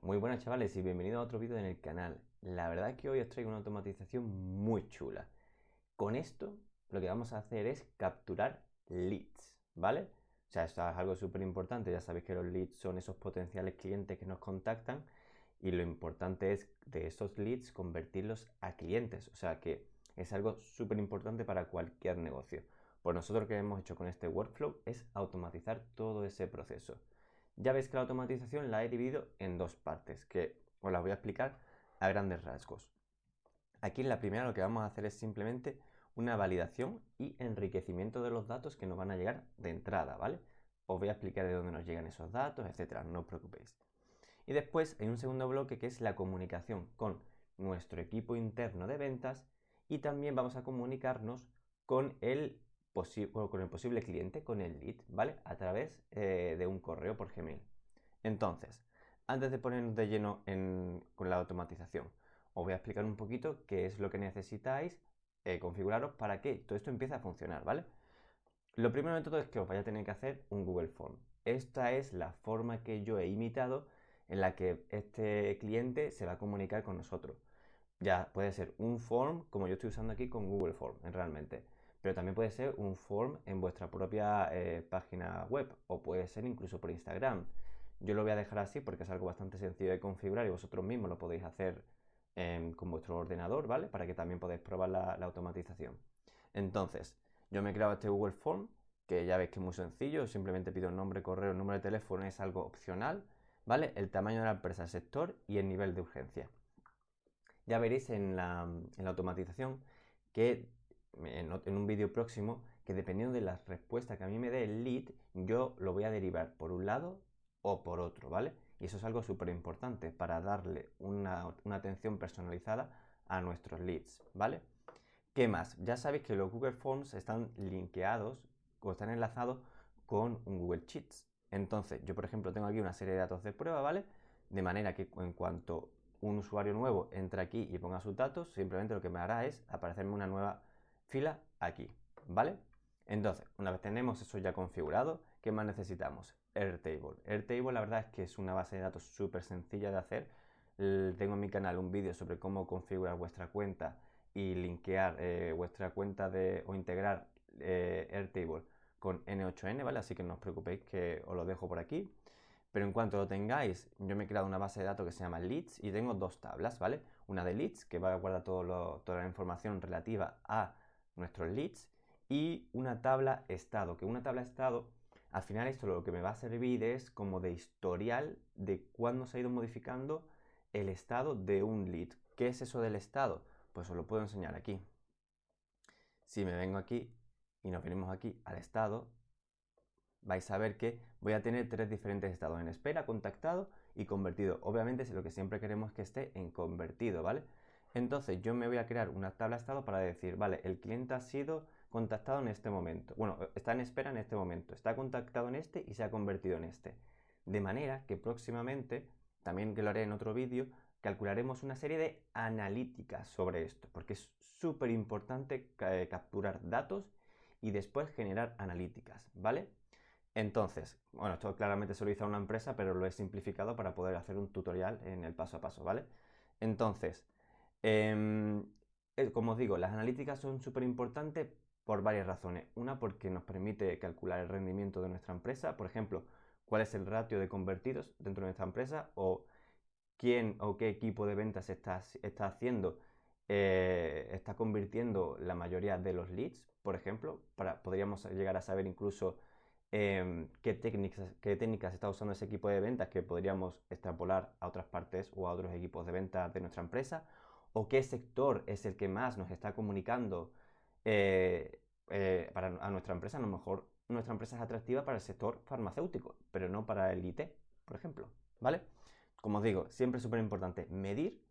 Muy buenas chavales y bienvenidos a otro vídeo en el canal. La verdad es que hoy os traigo una automatización muy chula. Con esto lo que vamos a hacer es capturar leads, ¿vale? O sea, esto es algo súper importante. Ya sabéis que los leads son esos potenciales clientes que nos contactan y lo importante es de esos leads convertirlos a clientes. O sea que es algo súper importante para cualquier negocio. Pues nosotros lo que hemos hecho con este workflow es automatizar todo ese proceso. Ya veis que la automatización la he dividido en dos partes, que os las voy a explicar a grandes rasgos. Aquí en la primera lo que vamos a hacer es simplemente una validación y enriquecimiento de los datos que nos van a llegar de entrada, ¿vale? Os voy a explicar de dónde nos llegan esos datos, etcétera, no os preocupéis. Y después hay un segundo bloque que es la comunicación con nuestro equipo interno de ventas y también vamos a comunicarnos con el posible cliente, con el lead, ¿vale? A través de un correo por Gmail. Entonces, antes de ponernos de lleno con la automatización, os voy a explicar un poquito qué es lo que necesitáis configuraros para que todo esto empiece a funcionar, ¿vale? Lo primero de todo es que os vaya a tener que hacer un Google Form. Esta es la forma que yo he imitado en la que este cliente se va a comunicar con nosotros. Ya puede ser un form como yo estoy usando aquí con Google Form, realmente. Pero también puede ser un form en vuestra propia página web o puede ser incluso por Instagram. Yo lo voy a dejar así porque es algo bastante sencillo de configurar y vosotros mismos lo podéis hacer con vuestro ordenador, ¿vale? Para que también podáis probar la automatización. Entonces, yo me he creado este Google Form, que ya veis que es muy sencillo, simplemente pido nombre, correo, número de teléfono, es algo opcional, ¿vale? El tamaño de la empresa, el sector y el nivel de urgencia. Ya veréis en la automatización que en un vídeo próximo, que dependiendo de la respuesta que a mí me dé el lead, yo lo voy a derivar por un lado o por otro, ¿vale? Y eso es algo súper importante para darle una atención personalizada a nuestros leads, ¿vale? ¿Qué más? Ya sabéis que los Google Forms están linkeados o están enlazados con un Google Sheets. Entonces, yo por ejemplo tengo aquí una serie de datos de prueba, ¿vale? De manera que en cuanto un usuario nuevo entre aquí y ponga sus datos, simplemente lo que me hará es aparecerme una nueva fila aquí, ¿vale? Entonces, una vez tenemos eso ya configurado, ¿qué más necesitamos? Airtable. Airtable la verdad es que es una base de datos súper sencilla de hacer. Tengo en mi canal un vídeo sobre cómo configurar vuestra cuenta y linkear vuestra cuenta o integrar Airtable con N8N, ¿vale? Así que no os preocupéis que os lo dejo por aquí. Pero en cuanto lo tengáis, yo me he creado una base de datos que se llama Leads y tengo dos tablas, ¿vale? Una de Leads, que va a guardar toda la información relativa a nuestros leads, y una tabla estado, que una tabla estado, al final esto lo que me va a servir es como de historial de cuándo se ha ido modificando el estado de un lead. ¿Qué es eso del estado? Pues os lo puedo enseñar aquí. Si me vengo aquí y nos venimos aquí al estado, vais a ver que voy a tener tres diferentes estados: en espera, contactado y convertido. Obviamente lo que siempre queremos es que esté en convertido, ¿vale? Entonces yo me voy a crear una tabla estado para decir, vale, el cliente ha sido contactado en este momento. Bueno, está en espera en este momento, está contactado en este y se ha convertido en este. De manera que próximamente, también que lo haré en otro vídeo, calcularemos una serie de analíticas sobre esto, porque es súper importante capturar datos y después generar analíticas, ¿vale? Entonces, bueno, esto claramente se lo hizo a una empresa, pero lo he simplificado para poder hacer un tutorial en el paso a paso, ¿vale? Entonces, como os digo, las analíticas son súper importantes por varias razones. Una, porque nos permite calcular el rendimiento de nuestra empresa, por ejemplo, cuál es el ratio de convertidos dentro de nuestra empresa o quién o qué equipo de ventas está haciendo, está convirtiendo la mayoría de los leads, por ejemplo. Podríamos llegar a saber incluso qué técnicas está usando ese equipo de ventas que podríamos extrapolar a otras partes o a otros equipos de ventas de nuestra empresa, o qué sector es el que más nos está comunicando a nuestra empresa. A lo mejor nuestra empresa es atractiva para el sector farmacéutico, pero no para el IT, por ejemplo, ¿vale? Como os digo, siempre es súper importante medir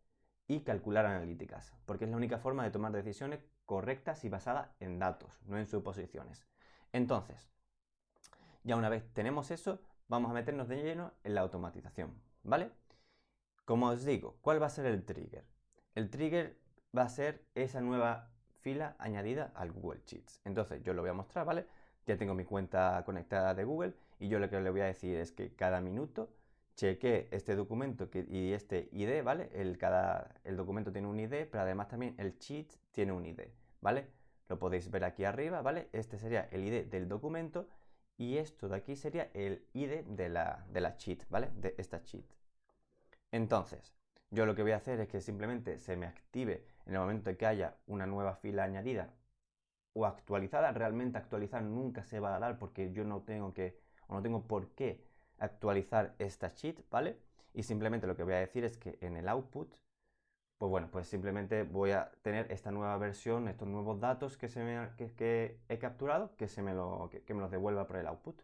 y calcular analíticas, porque es la única forma de tomar decisiones correctas y basadas en datos, no en suposiciones. Entonces, ya una vez tenemos eso, vamos a meternos de lleno en la automatización, ¿vale? Como os digo, ¿cuál va a ser el trigger? El trigger va a ser esa nueva fila añadida al Google Sheets. Entonces, yo lo voy a mostrar, ¿vale? Ya tengo mi cuenta conectada de Google y yo lo que le voy a decir es que cada minuto chequé este documento y este ID, ¿vale? El documento tiene un ID, pero además también el cheat tiene un ID, ¿vale? Lo podéis ver aquí arriba, ¿vale? Este sería el ID del documento y esto de aquí sería el ID de la cheat, ¿vale? De esta cheat. Entonces, yo lo que voy a hacer es que simplemente se me active en el momento en que haya una nueva fila añadida o actualizada. Realmente actualizar nunca se va a dar porque yo no tengo no tengo por qué actualizar esta sheet, ¿vale? Y simplemente lo que voy a decir es que en el output, pues bueno, pues simplemente voy a tener esta nueva versión, estos nuevos datos que he capturado, que me los devuelva por el output.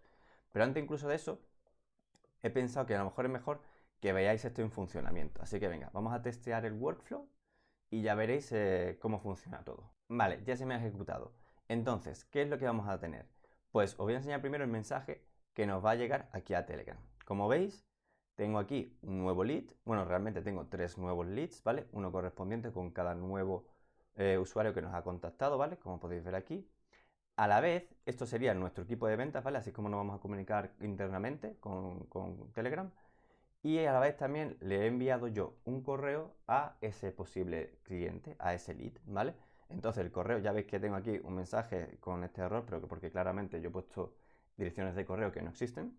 Pero antes incluso de eso, he pensado que a lo mejor es mejor que veáis esto en funcionamiento. Así que venga, vamos a testear el workflow y ya veréis cómo funciona todo. Vale, ya se me ha ejecutado. Entonces, ¿qué es lo que vamos a tener? Pues os voy a enseñar primero el mensaje que nos va a llegar aquí a Telegram. Como veis, tengo aquí un nuevo lead. Bueno, realmente tengo 3 nuevos leads, ¿vale? Uno correspondiente con cada nuevo usuario que nos ha contactado, ¿vale? Como podéis ver aquí. A la vez, esto sería nuestro equipo de ventas, ¿vale? Así como nos vamos a comunicar internamente con Telegram. Y a la vez también le he enviado yo un correo a ese posible cliente, a ese lead, ¿vale? Entonces el correo, ya veis que tengo aquí un mensaje con este error, pero porque claramente yo he puesto direcciones de correo que no existen.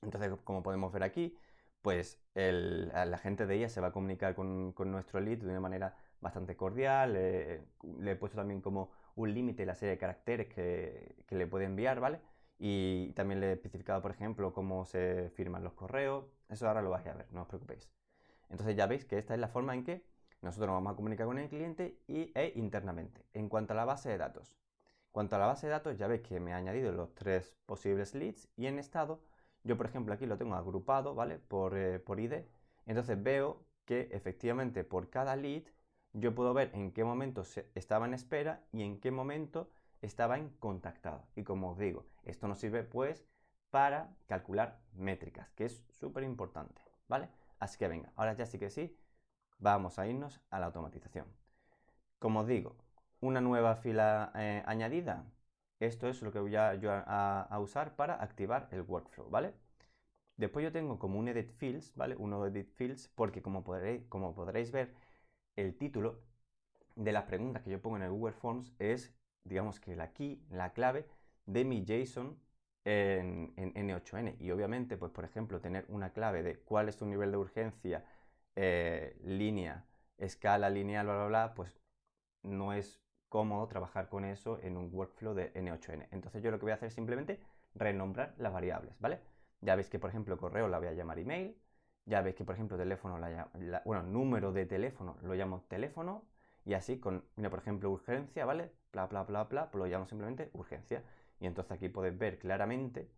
Entonces, como podemos ver aquí, pues la gente de ella se va a comunicar con nuestro lead de una manera bastante cordial. Le he puesto también como un límite la serie de caracteres que le puede enviar, ¿vale? Y también le he especificado, por ejemplo, cómo se firman los correos. Eso ahora lo vais a ver, no os preocupéis. Entonces ya veis que esta es la forma en que nosotros nos vamos a comunicar con el cliente e internamente. En cuanto a la base de datos. En cuanto a la base de datos, ya veis que me ha añadido los 3 posibles leads y en estado yo, por ejemplo, aquí lo tengo agrupado, ¿vale? Por ID. Entonces veo que efectivamente por cada lead yo puedo ver en qué momento estaba en espera y en qué momento estaba en contactado. Y como os digo, esto nos sirve pues para calcular métricas, que es súper importante, ¿vale? Así que venga, ahora ya sí que sí, vamos a irnos a la automatización. Como os digo, una nueva fila añadida. Esto es lo que voy a usar para activar el workflow, ¿vale? Después yo tengo como un edit fields, ¿vale? Uno edit fields porque como podréis ver, el título de las preguntas que yo pongo en el Google Forms es, digamos que la key, la clave de mi JSON en N8N. Y obviamente, pues por ejemplo, tener una clave de cuál es tu nivel de urgencia, línea, escala lineal, bla, bla, bla, pues no es cómodo trabajar con eso en un workflow de N8N. Entonces yo lo que voy a hacer es simplemente renombrar las variables, ¿vale? Ya veis que, por ejemplo, correo la voy a llamar email. Ya veis que, por ejemplo, teléfono, bueno, número de teléfono lo llamo teléfono. Y así con, mira, por ejemplo, urgencia, ¿vale? Bla, bla, bla, bla, pues lo llamo simplemente urgencia. Y entonces aquí podéis ver claramente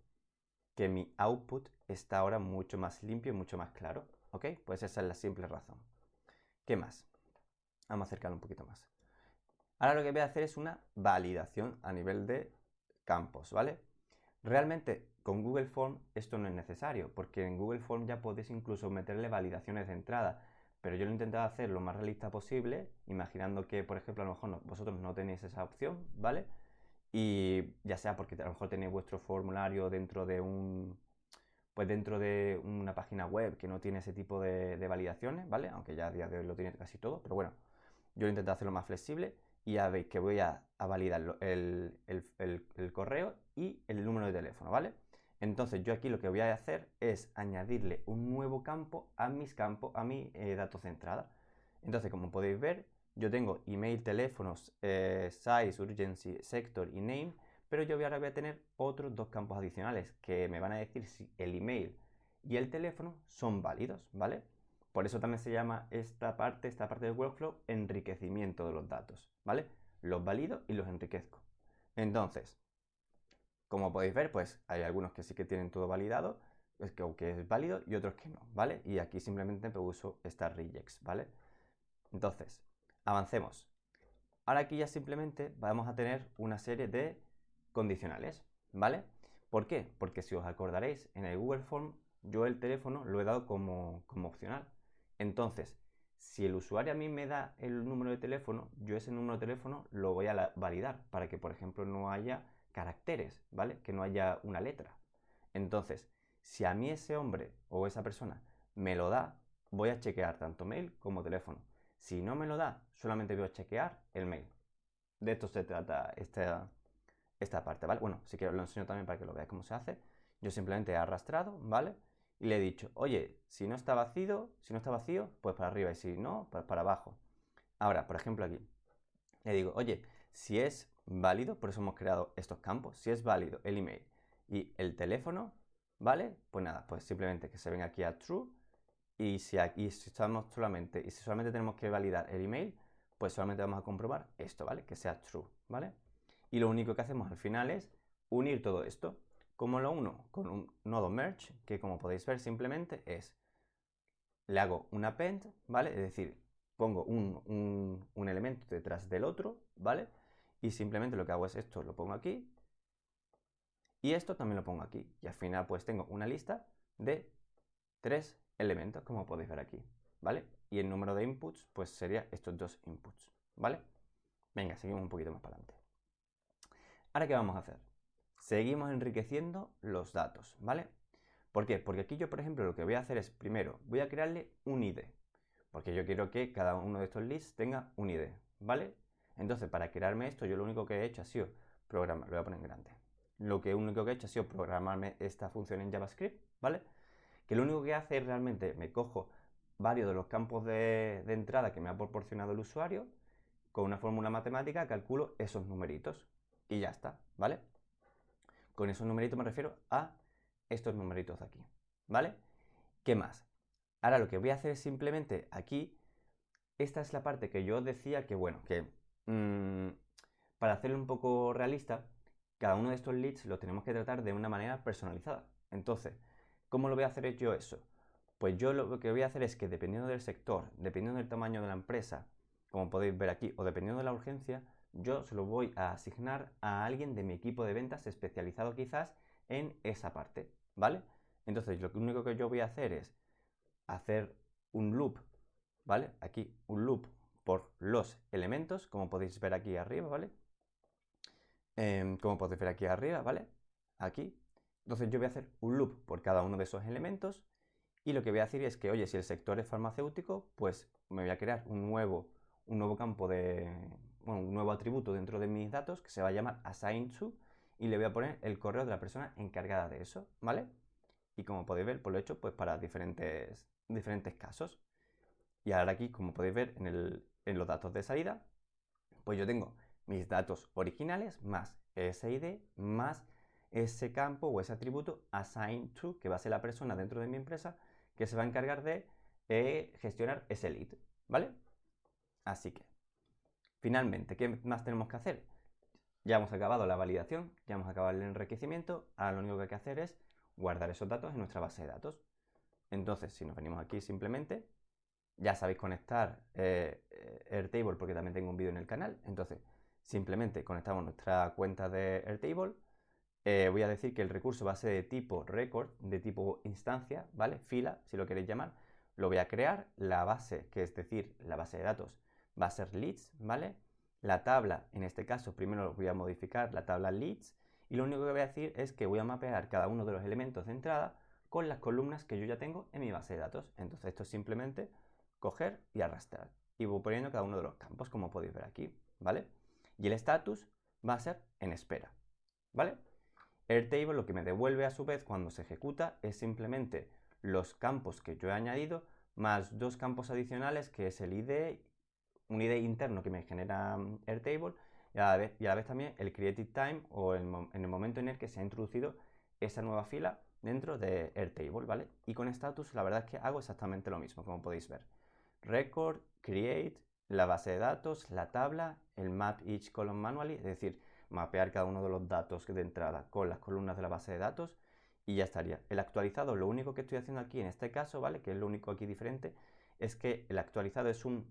que mi output está ahora mucho más limpio y mucho más claro. ¿Ok? Pues esa es la simple razón. ¿Qué más? Vamos a acercarlo un poquito más. Ahora lo que voy a hacer es una validación a nivel de campos, ¿vale? Realmente con Google Form esto no es necesario, porque en Google Form ya podéis incluso meterle validaciones de entrada, pero yo lo he intentado hacer lo más realista posible, imaginando que, por ejemplo, a lo mejor vosotros no tenéis esa opción, ¿vale? Y ya sea porque a lo mejor tenéis vuestro formulario dentro de pues dentro de una página web que no tiene ese tipo de validaciones, ¿vale? Aunque ya a día de hoy lo tiene casi todo, pero bueno, yo lo he intentado hacerlo más flexible y ya veis que voy a validar el correo y el número de teléfono, ¿vale? Entonces yo aquí lo que voy a hacer es añadirle un nuevo campo a mis datos de entrada. Entonces, como podéis ver, yo tengo email, teléfonos, size, urgency, sector y name, pero yo ahora voy a tener otros 2 campos adicionales que me van a decir si el email y el teléfono son válidos, ¿vale? Por eso también se llama esta parte del workflow enriquecimiento de los datos, ¿vale? Los valido y los enriquezco. Entonces, como podéis ver, pues hay algunos que sí que tienen todo validado, que es válido y otros que no, ¿vale? Y aquí simplemente uso esta regex, ¿vale? Entonces, avancemos. Ahora aquí ya simplemente vamos a tener una serie de condicionales, ¿vale? ¿Por qué? Porque si os acordaréis, en el Google Form yo el teléfono lo he dado como opcional. Entonces, si el usuario a mí me da el número de teléfono, yo ese número de teléfono lo voy a validar para que, por ejemplo, no haya caracteres, ¿vale? Que no haya una letra. Entonces, Si a mí ese hombre o esa persona me lo da, voy a chequear tanto mail como teléfono. Si no me lo da, solamente voy a chequear el mail. De esto se trata esta parte, ¿vale? Bueno, si quiero lo enseño también para que lo veáis cómo se hace. Yo simplemente he arrastrado, ¿vale? Y le he dicho, oye, si no está vacío, pues para arriba, y si no, pues para abajo. Ahora, por ejemplo, aquí le digo, oye, si es válido, por eso hemos creado estos campos, si es válido el email y el teléfono, ¿vale? Pues nada, pues simplemente que se venga aquí a true, y si solamente tenemos que validar el email, pues solamente vamos a comprobar esto, ¿vale? Que sea true, ¿vale? Y lo único que hacemos al final es unir todo esto. ¿Cómo lo uno? Con un nodo merge, que como podéis ver simplemente le hago un append, ¿vale? Es decir, pongo un elemento detrás del otro, ¿vale? Y simplemente lo que hago es esto, lo pongo aquí, y esto también lo pongo aquí. Y al final pues tengo una lista de 3 elementos, como podéis ver aquí, ¿vale? Y el número de inputs pues sería estos 2 inputs, ¿vale? Venga, seguimos un poquito más para adelante. Ahora, ¿qué vamos a hacer? Seguimos enriqueciendo los datos, ¿vale? ¿Por qué? Porque aquí yo, por ejemplo, lo que voy a hacer es, primero, voy a crearle un ID, porque yo quiero que cada uno de estos lists tenga un ID, ¿vale? Entonces, para crearme esto, yo lo único que he hecho ha sido programar, lo voy a poner en grande. Lo único que he hecho ha sido programarme esta función en JavaScript, ¿vale? Que lo único que hace es realmente me cojo varios de los campos de entrada que me ha proporcionado el usuario, con una fórmula matemática calculo esos numeritos y ya está, ¿vale? Con esos numeritos me refiero a estos numeritos de aquí, ¿vale? ¿Qué más? Ahora lo que voy a hacer es simplemente aquí, esta es la parte que yo decía que, bueno, que para hacerlo un poco realista, cada uno de estos leads lo tenemos que tratar de una manera personalizada. Entonces, ¿cómo lo voy a hacer yo eso? Pues yo lo que voy a hacer es que dependiendo del sector, dependiendo del tamaño de la empresa, como podéis ver aquí, o dependiendo de la urgencia, yo se lo voy a asignar a alguien de mi equipo de ventas especializado quizás en esa parte, ¿vale? Entonces, lo único que yo voy a hacer es hacer un loop, ¿vale? Aquí un loop por los elementos, como podéis ver aquí arriba, ¿vale? Como podéis ver aquí arriba, ¿vale? Aquí. Entonces yo voy a hacer un loop por cada uno de esos elementos y lo que voy a decir es que, oye, si el sector es farmacéutico, pues me voy a crear un nuevo campo un nuevo atributo dentro de mis datos que se va a llamar assign to y le voy a poner el correo de la persona encargada de eso, ¿vale? Y como podéis ver, pues lo he hecho pues para diferentes casos. Y ahora aquí, como podéis ver en los datos de salida, pues yo tengo mis datos originales más ese ID más ese campo o ese atributo assign to, que va a ser la persona dentro de mi empresa que se va a encargar de gestionar ese lead, ¿vale? Así que, finalmente, ¿qué más tenemos que hacer? Ya hemos acabado la validación, ya hemos acabado el enriquecimiento, ahora lo único que hay que hacer es guardar esos datos en nuestra base de datos. Entonces, si nos venimos aquí simplemente, ya sabéis conectar Airtable porque también tengo un vídeo en el canal. Entonces, simplemente conectamos nuestra cuenta de Airtable. Voy a decir que el recurso va a ser de tipo record, de tipo instancia, ¿vale? Fila, si lo queréis llamar. Lo voy a crear. La base, que es decir, la base de datos, va a ser leads, ¿vale? La tabla, en este caso, primero voy a modificar la tabla leads. Y lo único que voy a decir es que voy a mapear cada uno de los elementos de entrada con las columnas que yo ya tengo en mi base de datos. Entonces, esto es simplemente coger y arrastrar. Y voy poniendo cada uno de los campos, como podéis ver aquí, ¿vale? Y el status va a ser en espera, ¿vale? Airtable lo que me devuelve a su vez cuando se ejecuta es simplemente los campos que yo he añadido más dos campos adicionales que es el ID, un ID interno que me genera Airtable y a la vez también el created time o en el momento en el que se ha introducido esa nueva fila dentro de Airtable, ¿vale? Y con status la verdad es que hago exactamente lo mismo, como podéis ver. Record, create, la base de datos, la tabla, el map each column manually, es decir, mapear cada uno de los datos de entrada con las columnas de la base de datos y ya estaría. El actualizado, lo único que estoy haciendo aquí en este caso, ¿vale? Que es lo único aquí diferente, es que el actualizado es un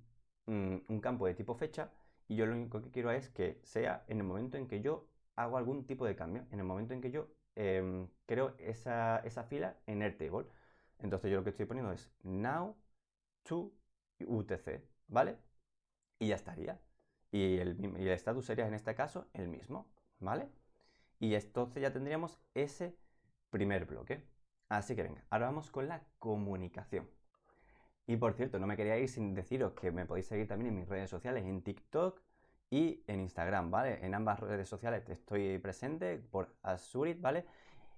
campo de tipo fecha y yo lo único que quiero es que sea en el momento en que yo hago algún tipo de cambio, en el momento en que yo creo esa fila en Airtable. Entonces yo lo que estoy poniendo es now to UTC, ¿vale? Y ya estaría. Y el status sería en este caso el mismo, ¿vale? Y entonces ya tendríamos ese primer bloque. Así que venga, ahora vamos con la comunicación. Y por cierto, no me quería ir sin deciros que me podéis seguir también en mis redes sociales, en TikTok y en Instagram, ¿vale? En ambas redes sociales estoy presente por Asurit, ¿vale?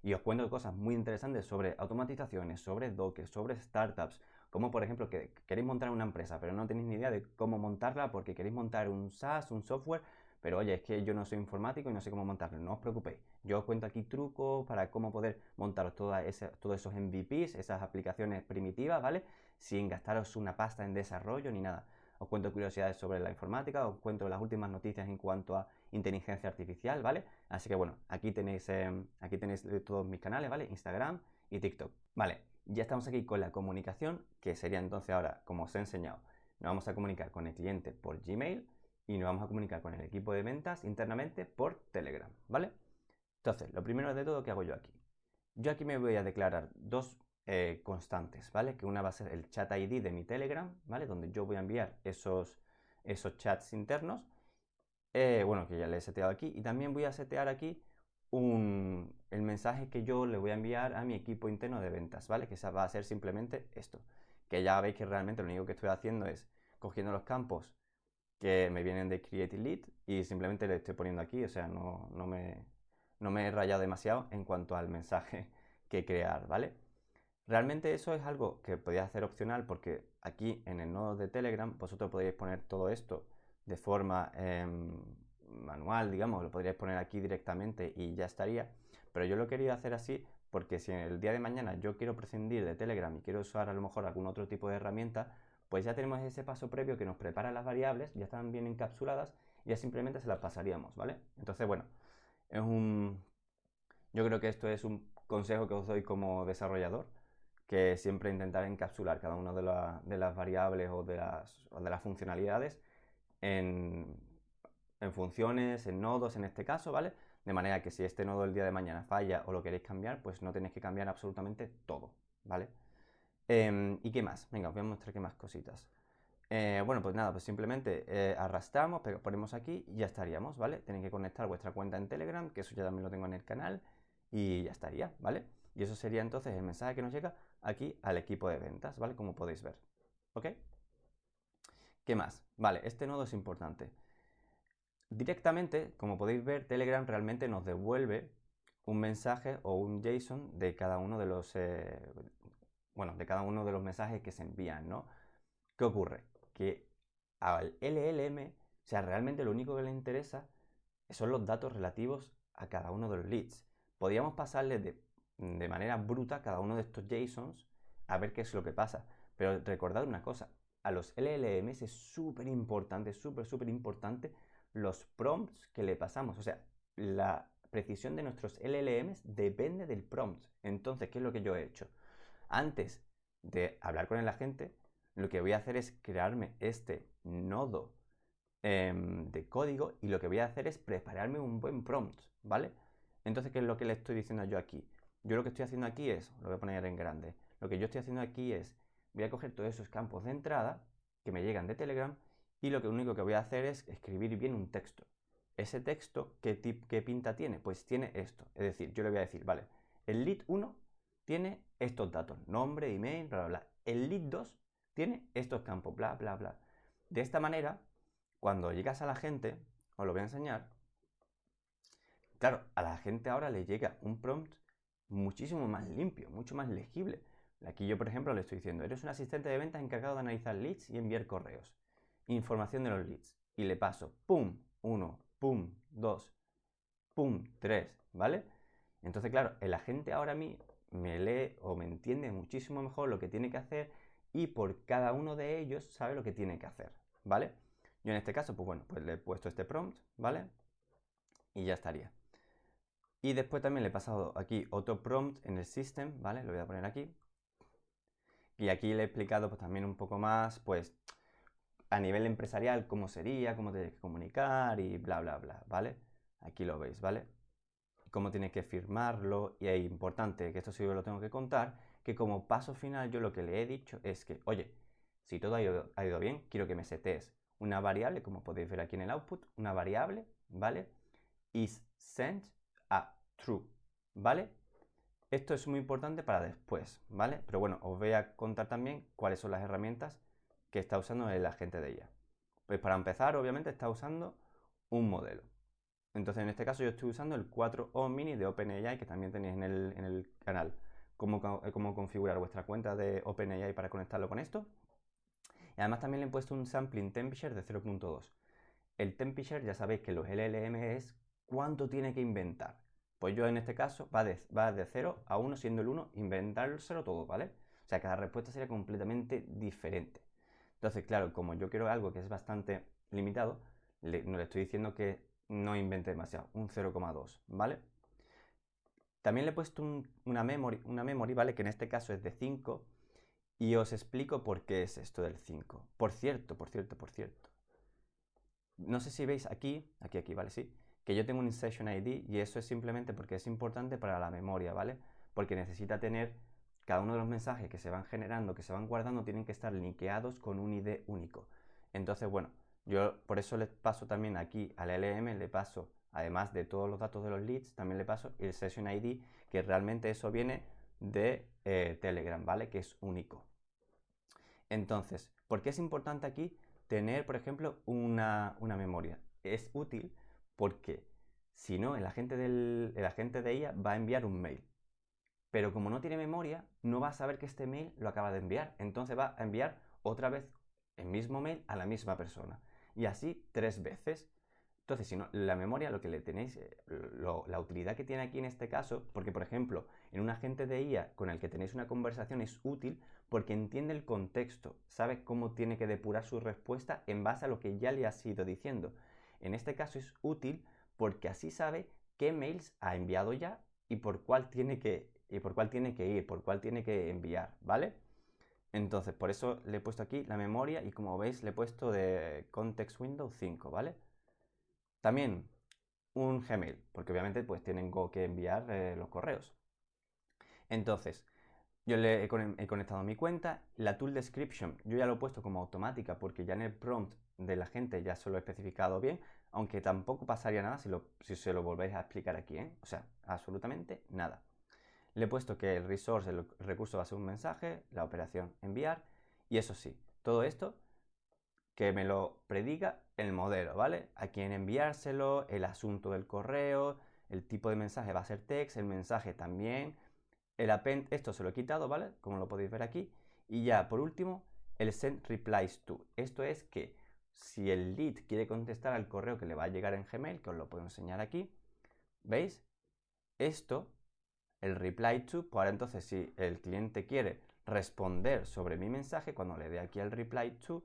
Y os cuento cosas muy interesantes sobre automatizaciones, sobre Docker, sobre startups, como por ejemplo que queréis montar una empresa, pero no tenéis ni idea de cómo montarla porque queréis montar un SaaS, un software, pero oye, es que yo no soy informático y no sé cómo montarlo. No os preocupéis, yo os cuento aquí trucos para cómo poder montar todos esos MVPs, esas aplicaciones primitivas, ¿vale? Sin gastaros una pasta en desarrollo ni nada. Os cuento curiosidades sobre la informática, os cuento las últimas noticias en cuanto a inteligencia artificial, ¿vale? Así que bueno, aquí tenéis todos mis canales, ¿vale? Instagram y TikTok. Vale, ya estamos aquí con la comunicación, que sería entonces ahora, como os he enseñado, nos vamos a comunicar con el cliente por Gmail y nos vamos a comunicar con el equipo de ventas internamente por Telegram, ¿vale? Entonces, lo primero de todo, ¿qué hago yo aquí? Yo aquí me voy a declarar dos constantes, ¿vale? Que una va a ser el chat ID de mi Telegram, ¿vale? Donde yo voy a enviar esos chats internos, bueno, que ya le he seteado aquí, y también voy a setear aquí el mensaje que yo le voy a enviar a mi equipo interno de ventas, ¿vale? Que va a ser simplemente esto, que ya veis que realmente lo único que estoy haciendo es cogiendo los campos que me vienen de Create Lead y simplemente le estoy poniendo aquí, o sea, no me he rayado demasiado en cuanto al mensaje que crear, ¿vale? Realmente eso es algo que podéis hacer opcional porque aquí en el nodo de Telegram vosotros podéis poner todo esto de forma manual, digamos, lo podríais poner aquí directamente y ya estaría. Pero yo lo quería hacer así porque si el día de mañana yo quiero prescindir de Telegram y quiero usar a lo mejor algún otro tipo de herramienta, pues ya tenemos ese paso previo que nos prepara las variables, ya están bien encapsuladas y ya simplemente se las pasaríamos, ¿vale? Entonces, bueno, es un... Yo creo que esto es un consejo que os doy como desarrollador, que siempre intentar encapsular cada una de las variables o de las funcionalidades en, en funciones, en nodos en este caso, ¿vale? De manera que si este nodo el día de mañana falla o lo queréis cambiar, pues no tenéis que cambiar absolutamente todo, ¿vale? ¿Y qué más? Venga, os voy a mostrar qué más cositas. Bueno, pues nada, pues simplemente arrastramos, ponemos aquí y ya estaríamos, ¿vale? Tenéis que conectar vuestra cuenta en Telegram, que eso ya también lo tengo en el canal, y ya estaría, ¿vale? Y eso sería entonces el mensaje que nos llega aquí al equipo de ventas, ¿vale? Como podéis ver, ¿ok? ¿Qué más? Vale, este nodo es importante. Directamente, como podéis ver, Telegram realmente nos devuelve un mensaje o un JSON de cada uno de los, bueno, de cada uno de los mensajes que se envían, ¿no? ¿Qué ocurre? Que al LLM, o sea, realmente lo único que le interesa son los datos relativos a cada uno de los leads. Podríamos pasarle de manera bruta cada uno de estos JSONs a ver qué es lo que pasa. Pero recordad una cosa, a los LLMs es súper importante, súper importante los prompts que le pasamos. O sea, la precisión de nuestros LLMs depende del prompt. Entonces, ¿qué es lo que yo he hecho? Antes de hablar con el agente, lo que voy a hacer es crearme este nodo de código y lo que voy a hacer es prepararme un buen prompt, ¿vale? Entonces, ¿qué es lo que le estoy diciendo yo aquí? Yo lo que estoy haciendo aquí es, lo voy a poner en grande, lo que yo estoy haciendo aquí es, voy a coger todos esos campos de entrada que me llegan de Telegram y lo único que voy a hacer es escribir bien un texto. Ese texto, ¿qué pinta tiene? Pues tiene esto. Es decir, yo le voy a decir, vale, el lead 1 tiene estos datos, nombre, email, bla, bla, bla. El lead 2 tiene estos campos, bla, bla, bla. De esta manera, cuando llegas a la gente, os lo voy a enseñar, claro, a la gente ahora le llega un prompt muchísimo más limpio, mucho más legible. Aquí yo, por ejemplo, le estoy diciendo, eres un asistente de ventas encargado de analizar leads y enviar correos. Información de los leads. Y le paso, pum, 1, pum, 2, pum, 3, ¿vale? Entonces, claro, el agente ahora a mí me lee o me entiende muchísimo mejor lo que tiene que hacer y por cada uno de ellos sabe lo que tiene que hacer, ¿vale? Yo en este caso, pues bueno, pues le he puesto este prompt, ¿vale? Y ya estaría. Y después también le he pasado aquí otro prompt en el system, ¿vale? Lo voy a poner aquí. Y aquí le he explicado pues también un poco más, pues a nivel empresarial cómo sería, cómo tienes que comunicar y bla, bla, bla, ¿vale? Aquí lo veis, ¿vale? Cómo tienes que firmarlo y es importante, que esto sí lo tengo que contar, que como paso final yo lo que le he dicho es que, oye, si todo ha ido bien, quiero que me setees una variable, como podéis ver aquí en el output, una variable, ¿vale? Is sent a true, ¿vale? Esto es muy importante para después, ¿vale? Pero bueno, os voy a contar también cuáles son las herramientas que está usando el agente de IA. Pues para empezar, obviamente, está usando un modelo. Entonces, en este caso, yo estoy usando el 4O Mini de OpenAI, que también tenéis en el canal cómo configurar vuestra cuenta de OpenAI para conectarlo con esto. Y además también le he puesto un sampling temperature de 0.2. El temperature ya sabéis que los LLM es cuánto tiene que inventar. Pues yo en este caso va de 0 a 1, siendo el 1 inventárselo todo, ¿vale? O sea, cada respuesta sería completamente diferente. Entonces, claro, como yo quiero algo que es bastante limitado, no le estoy diciendo que no invente demasiado, un 0,2, ¿vale? También le he puesto una memory, ¿vale? Que en este caso es de 5 y os explico por qué es esto del 5. Por cierto. No sé si veis aquí, ¿vale? Sí, que yo tengo un session ID y eso es simplemente porque es importante para la memoria, ¿vale? Porque necesita tener cada uno de los mensajes que se van generando, que se van guardando, tienen que estar linkeados con un ID único. Entonces, bueno, yo por eso les paso también aquí al LM, le paso, además de todos los datos de los leads, también le paso el session ID, que realmente eso viene de Telegram, ¿vale? Que es único. Entonces, ¿por qué es importante aquí tener, por ejemplo, una memoria? Es útil porque si no, el agente de IA va a enviar un mail. Pero como no tiene memoria, no va a saber que este mail lo acaba de enviar. Entonces va a enviar otra vez el mismo mail a la misma persona. Y así 3 veces. Entonces, si no, la memoria, lo que le tenéis, la utilidad que tiene aquí en este caso, porque por ejemplo, en un agente de IA con el que tenéis una conversación es útil porque entiende el contexto, sabe cómo tiene que depurar su respuesta en base a lo que ya le has ido diciendo. En este caso es útil porque así sabe qué mails ha enviado ya y por cuál tiene que ir, por cuál tiene que enviar, ¿vale? Entonces, por eso le he puesto aquí la memoria y como veis le he puesto de context window 5, ¿vale? También un Gmail, porque obviamente pues tienen que enviar los correos. Entonces, yo le he conectado mi cuenta. La tool description, yo ya lo he puesto como automática porque ya en el prompt de la gente ya se lo he especificado bien, aunque tampoco pasaría nada si se lo volvéis a explicar aquí, ¿eh? O sea, absolutamente nada. Le he puesto que el resource, el recurso va a ser un mensaje, la operación enviar, y eso sí, todo esto que me lo prediga el modelo, ¿vale? A quién enviárselo, el asunto del correo, el tipo de mensaje va a ser text, el mensaje también, el append, esto se lo he quitado, ¿vale? Como lo podéis ver aquí. Y ya, por último, el send replies to. Esto es que si el lead quiere contestar al correo que le va a llegar en Gmail, que os lo puedo enseñar aquí, ¿veis? Esto, el reply to, pues ahora entonces si el cliente quiere responder sobre mi mensaje, cuando le dé aquí el reply to,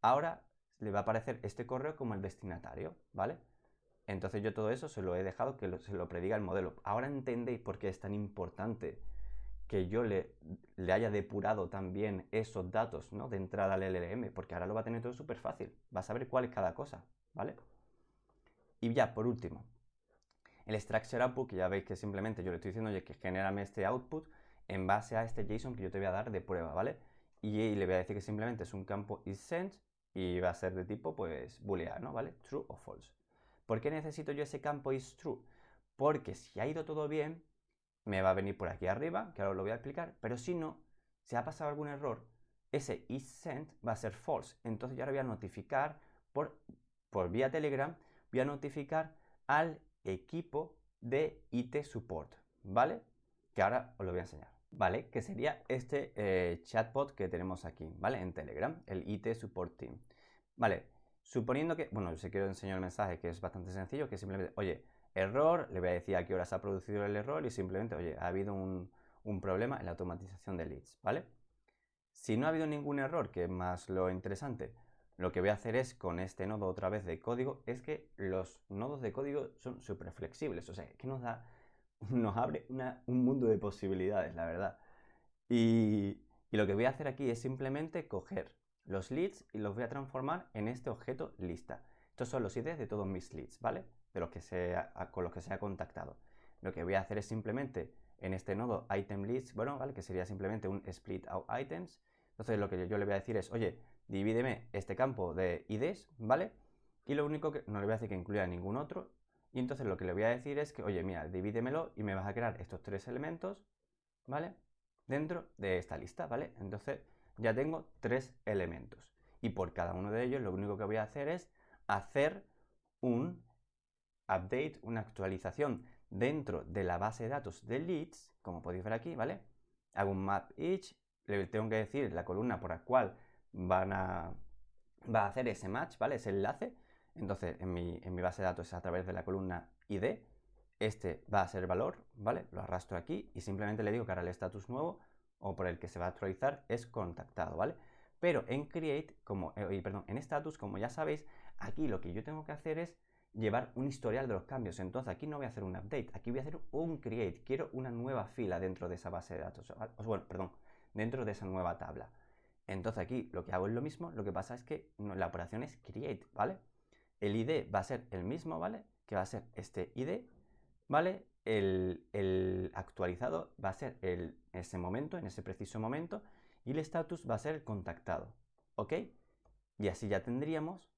ahora le va a aparecer este correo como el destinatario, ¿vale? Entonces yo todo eso se lo he dejado que se lo prediga el modelo. Ahora entendéis por qué es tan importante que yo le haya depurado también esos datos, ¿no? De entrada al LLM, porque ahora lo va a tener todo súper fácil. Va a saber cuál es cada cosa, ¿vale? Y ya, por último, el structure output, que ya veis que simplemente yo le estoy diciendo, oye, que genérame este output en base a este JSON que yo te voy a dar de prueba, ¿vale? Y le voy a decir que simplemente es un campo isSend y va a ser de tipo, pues, booleano, ¿vale? True o false. ¿Por qué necesito yo ese campo isTrue? Porque si ha ido todo bien, me va a venir por aquí arriba, que ahora os lo voy a explicar, pero si no, si ha pasado algún error, ese isSend va a ser false. Entonces yo ahora voy a notificar por vía Telegram, voy a notificar al equipo de IT Support, ¿vale? Que ahora os lo voy a enseñar, ¿vale? Que sería este chatbot que tenemos aquí, ¿vale? En Telegram, el IT Support Team. Vale, suponiendo que, bueno, yo quiero enseñar el mensaje que es bastante sencillo, que simplemente, oye, error, le voy a decir a qué hora se ha producido el error y simplemente, oye, ha habido un problema en la automatización de leads, ¿vale? Si no ha habido ningún error, que es más lo interesante, lo que voy a hacer es con este nodo otra vez de código, es que los nodos de código son súper flexibles, o sea, que nos abre un mundo de posibilidades, la verdad. Y lo que voy a hacer aquí es simplemente coger los leads y los voy a transformar en este objeto lista. Estos son los IDs de todos mis leads, ¿vale? De los que con los que se ha contactado. Lo que voy a hacer es simplemente en este nodo item leads, bueno, ¿vale? Que sería simplemente un split out items. Entonces lo que yo le voy a decir es, oye, divídeme este campo de IDs, ¿vale? Y lo único que no le voy a decir que incluya ningún otro. Y entonces lo que le voy a decir es que, oye, mira, divídemelo y me vas a crear estos 3 elementos ¿vale? Dentro de esta lista, ¿vale? Entonces ya tengo 3 elementos. Y por cada uno de ellos lo único que voy a hacer es hacer un update, una actualización dentro de la base de datos de leads, como podéis ver aquí, ¿vale? Hago un map each, le tengo que decir la columna por la cual va a hacer ese match, ¿vale? Ese enlace. Entonces, en mi base de datos es a través de la columna ID. Este va a ser valor, ¿vale? Lo arrastro aquí y simplemente le digo que ahora el estatus nuevo o por el que se va a actualizar es contactado, ¿vale? Pero en create, en status, como ya sabéis, aquí lo que yo tengo que hacer es llevar un historial de los cambios. Entonces aquí no voy a hacer un update, aquí voy a hacer un create. Quiero una nueva fila dentro de esa base de datos. Bueno, perdón, dentro de esa nueva tabla. Entonces aquí lo que hago es lo mismo, lo que pasa es que la operación es create, ¿vale? El ID va a ser el mismo, ¿vale? Que va a ser este ID, ¿vale? El actualizado va a ser en ese momento, en ese preciso momento, y el status va a ser el contactado, ¿ok? Y así ya tendríamos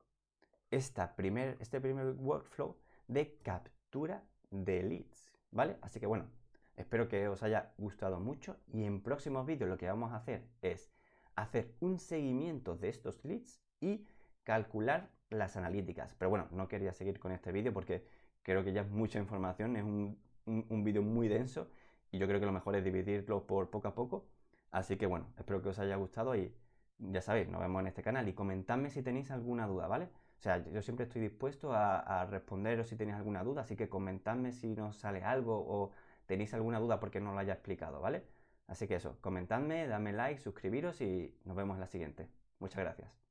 este primer workflow de captura de leads, ¿vale? Así que bueno, espero que os haya gustado mucho y en próximos vídeos lo que vamos a hacer es hacer un seguimiento de estos leads y calcular las analíticas. Pero bueno, no quería seguir con este vídeo porque creo que ya es mucha información, es un vídeo muy denso y yo creo que lo mejor es dividirlo por poco a poco. Así que bueno, espero que os haya gustado y ya sabéis, nos vemos en este canal y comentadme si tenéis alguna duda, ¿vale? O sea, yo siempre estoy dispuesto a responderos si tenéis alguna duda, así que comentadme si nos sale algo o tenéis alguna duda porque no lo haya explicado, ¿vale? Así que eso, comentadme, dadme like, suscribiros y nos vemos en la siguiente. Muchas gracias.